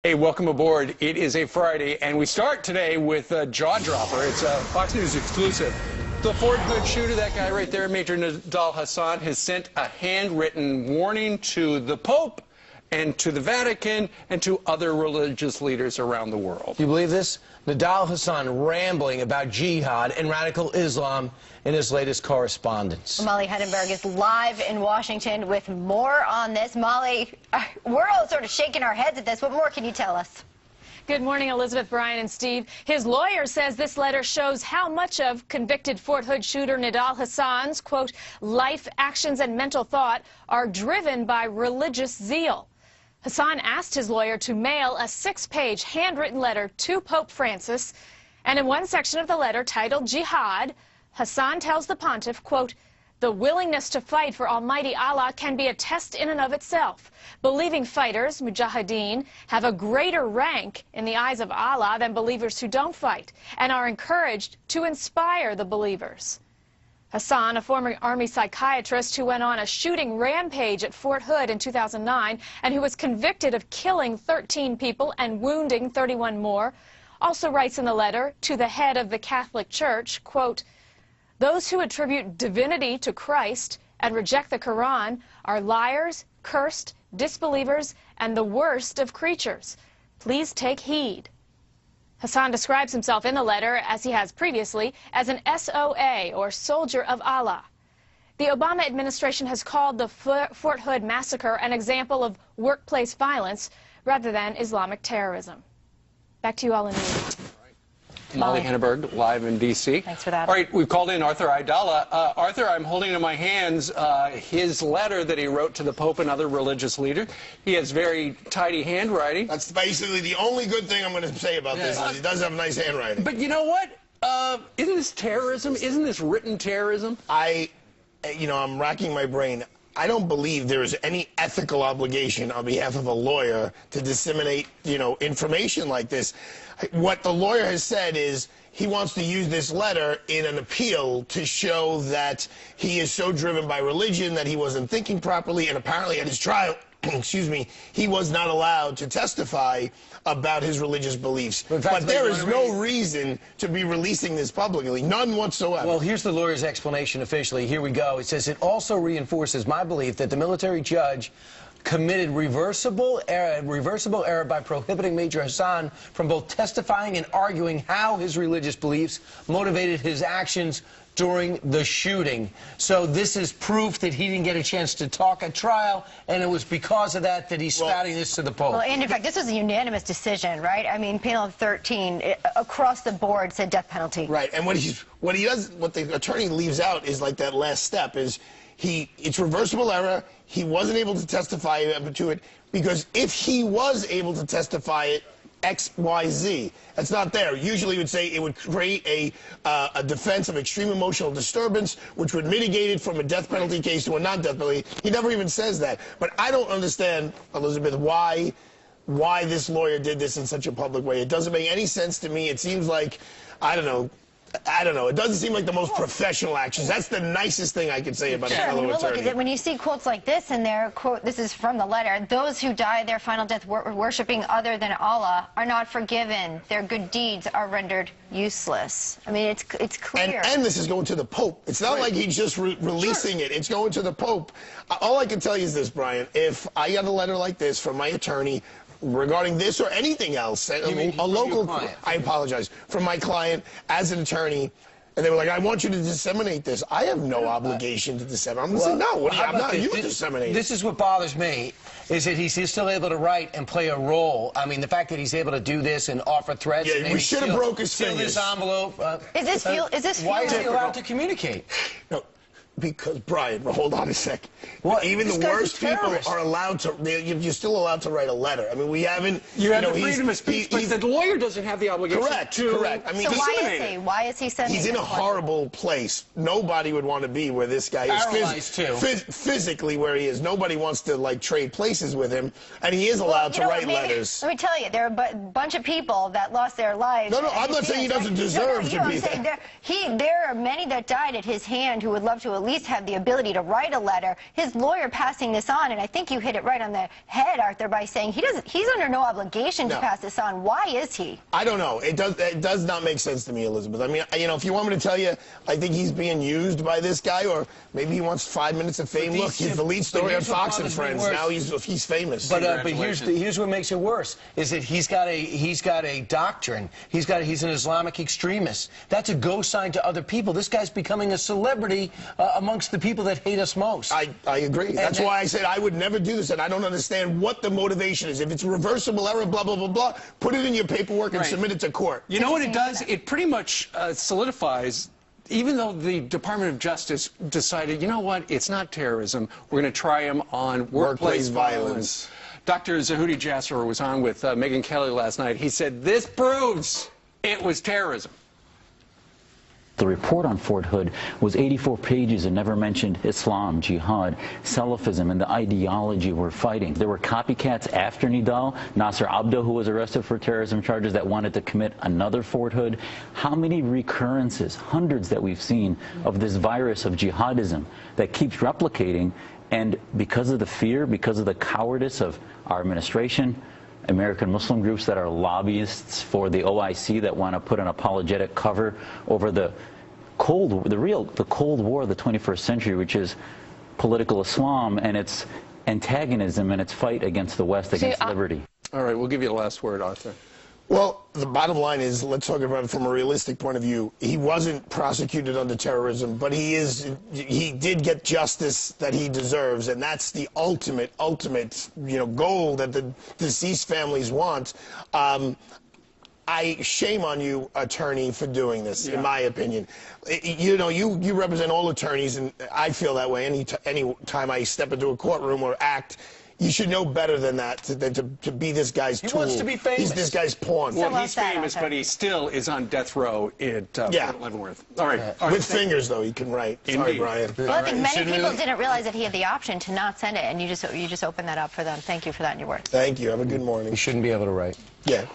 Hey, welcome aboard. It is a Friday, and we start today with a jaw-dropper. It's a Fox News exclusive. The Fort Hood shooter, that guy right there, Major Nidal Hasan, has sent a handwritten warning to the Pope and to the Vatican and to other religious leaders around the world. Do you believe this? Nidal Hasan rambling about jihad and radical Islam in his latest correspondence. Molly Hedenberg is live in Washington with more on this. Molly, we're all sort of shaking our heads at this. What more can you tell us? Good morning, Elizabeth, Brian, and Steve. His lawyer says this letter shows how much of convicted Fort Hood shooter Nidal Hasan's, quote, life, actions, and mental thought are driven by religious zeal. Hasan asked his lawyer to mail a 6-page handwritten letter to Pope Francis, and in one section of the letter titled Jihad, Hasan tells the pontiff, quote, the willingness to fight for Almighty Allah can be a test in and of itself. Believing fighters, mujahideen, have a greater rank in the eyes of Allah than believers who don't fight, and are encouraged to inspire the believers. Hasan, a former Army psychiatrist who went on a shooting rampage at Fort Hood in 2009 and who was convicted of killing 13 people and wounding 31 more, also writes in the letter to the head of the Catholic Church, quote, those who attribute divinity to Christ and reject the Quran are liars, cursed, disbelievers, and the worst of creatures. Please take heed. Hasan describes himself in the letter, as he has previously, as an SOA, or Soldier of Allah. The Obama administration has called the Fort Hood massacre an example of workplace violence rather than Islamic terrorism. Back to you all in the news. Molly Hedenberg, live in D.C. Thanks for that. All right, we've called in Arthur Aidala. Arthur, I'm holding in my hands his letter that he wrote to the Pope and other religious leaders. He has very tidy handwriting. That's basically the only good thing I'm going to say about this. Is he does have nice handwriting. But you know what? Isn't this terrorism? Isn't this written terrorism? I'm racking my brain. I don't believe there is any ethical obligation on behalf of a lawyer to disseminate, information like this. What the lawyer has said is he wants to use this letter in an appeal to show that he is so driven by religion that he wasn't thinking properly, and apparently at his trial, excuse me, he was not allowed to testify about his religious beliefs. But there is no reason to be releasing this publicly, none whatsoever. Well, here's the lawyer's explanation officially. Here we go. It says, it also reinforces my belief that the military judge committed reversible error by prohibiting Major Hasan from both testifying and arguing how his religious beliefs motivated his actions during the shooting. So this is proof that he didn't get a chance to talk at trial, and it was because of that that he's spouting this to the Pope. Well, and in fact, this was a unanimous decision, right? I mean, panel of 13 across the board said death penalty. Right, and what the attorney leaves out is like that last step is it's reversible error. He wasn't able to testify to it because if he was able to testify it, X, Y, Z. That's not there. Usually you would say it would create a defense of extreme emotional disturbance, which would mitigate it from a death penalty case to a non-death penalty. He never even says that. But I don't understand, Elizabeth, why this lawyer did this in such a public way. It doesn't make any sense to me. It seems like, I don't know. It doesn't seem like the most professional actions. That's the nicest thing I can say about a fellow attorney. Look, when you see quotes like this in there, quote, this is from the letter, those who die their final death worshiping other than Allah are not forgiven. Their good deeds are rendered useless. I mean, it's clear. And this is going to the Pope. It's not like he's just releasing it. It's going to the Pope. All I can tell you is this, Brian. If I got a letter like this from my attorney regarding this or anything else, a local client. I apologize, from my client as an attorney, and they were like, I want you to disseminate this. I have no obligation to disseminate. I'm going to say, no, I'm not you to disseminate. This is what bothers me, is that he's still able to write and play a role. I mean, the fact that he's able to do this and offer threats. Yeah, we should have broke his fingers. This envelope. Is this why is he allowed to communicate? No. Because, Brian, hold on a sec. Well, even the worst people are allowed to, you're still allowed to write a letter. I mean, we haven't, you have the freedom of speech, but the lawyer doesn't have the obligation to Correct. I mean, so why is he sending He's in a horrible place. Nobody would want to be where this guy is. Physically where he is. Nobody wants to, like, trade places with him, and he is allowed to write letters. Let me tell you, there are a bunch of people that lost their lives. No, I'm not saying he doesn't deserve to be there. There are many that died at his hand who would love to at least have the ability to write a letter. His lawyer passing this on, and I think you hit it right on the head, Arthur, by saying he's under no obligation to pass this on. Why is he? I don't know. It does not make sense to me, Elizabeth. I mean, you know, if you want me to tell you, I think he's being used by this guy, or maybe he wants 5 minutes of fame. Look, he's the lead story on Fox and Friends. Now he's famous. But here's what makes it worse: is that he's got a doctrine. He's an Islamic extremist. That's a go sign to other people. This guy's becoming a celebrity amongst the people that hate us most. I agree. That's why I said I would never do this, and I don't understand what the motivation is. If it's a reversible error, blah, blah, blah, blah, put it in your paperwork and submit it to court. You know what it does? It pretty much solidifies, even though the Department of Justice decided, you know what, it's not terrorism, we're going to try him on workplace violence. Dr. Zahudi Jasser was on with Megyn Kelly last night. He said, this proves it was terrorism. The report on Fort Hood was 84 pages and never mentioned Islam, Jihad, Salafism, and the ideology we're fighting. There were copycats after Nidal, Nasser Abdo, who was arrested for terrorism charges, that wanted to commit another Fort Hood. How many recurrences, hundreds that we've seen, of this virus of jihadism that keeps replicating? And because of the fear, because of the cowardice of our administration, American Muslim groups that are lobbyists for the OIC that want to put an apologetic cover over the Cold War of the 21st century, which is political Islam and its antagonism and its fight against the West, against liberty. All right, we'll give you the last word, Arthur. Well, the bottom line is, let's talk about it from a realistic point of view. He wasn't prosecuted under terrorism, but he did get justice that he deserves, and that's the ultimate, goal that the deceased families want. Shame on you, attorney, for doing this, in my opinion. You know, you represent all attorneys, and I feel that way any time I step into a courtroom or act. You should know better than that, than to be this guy's tool. He wants to be famous. He's this guy's pawn. Well, he's famous, but he still is on death row at Fort Leavenworth. All right. With fingers, though, he can write. Sorry, Brian. Well, I think many people didn't realize that he had the option to not send it, and you just opened that up for them. Thank you for that in your words. Thank you. Have a good morning. You shouldn't be able to write. Yeah.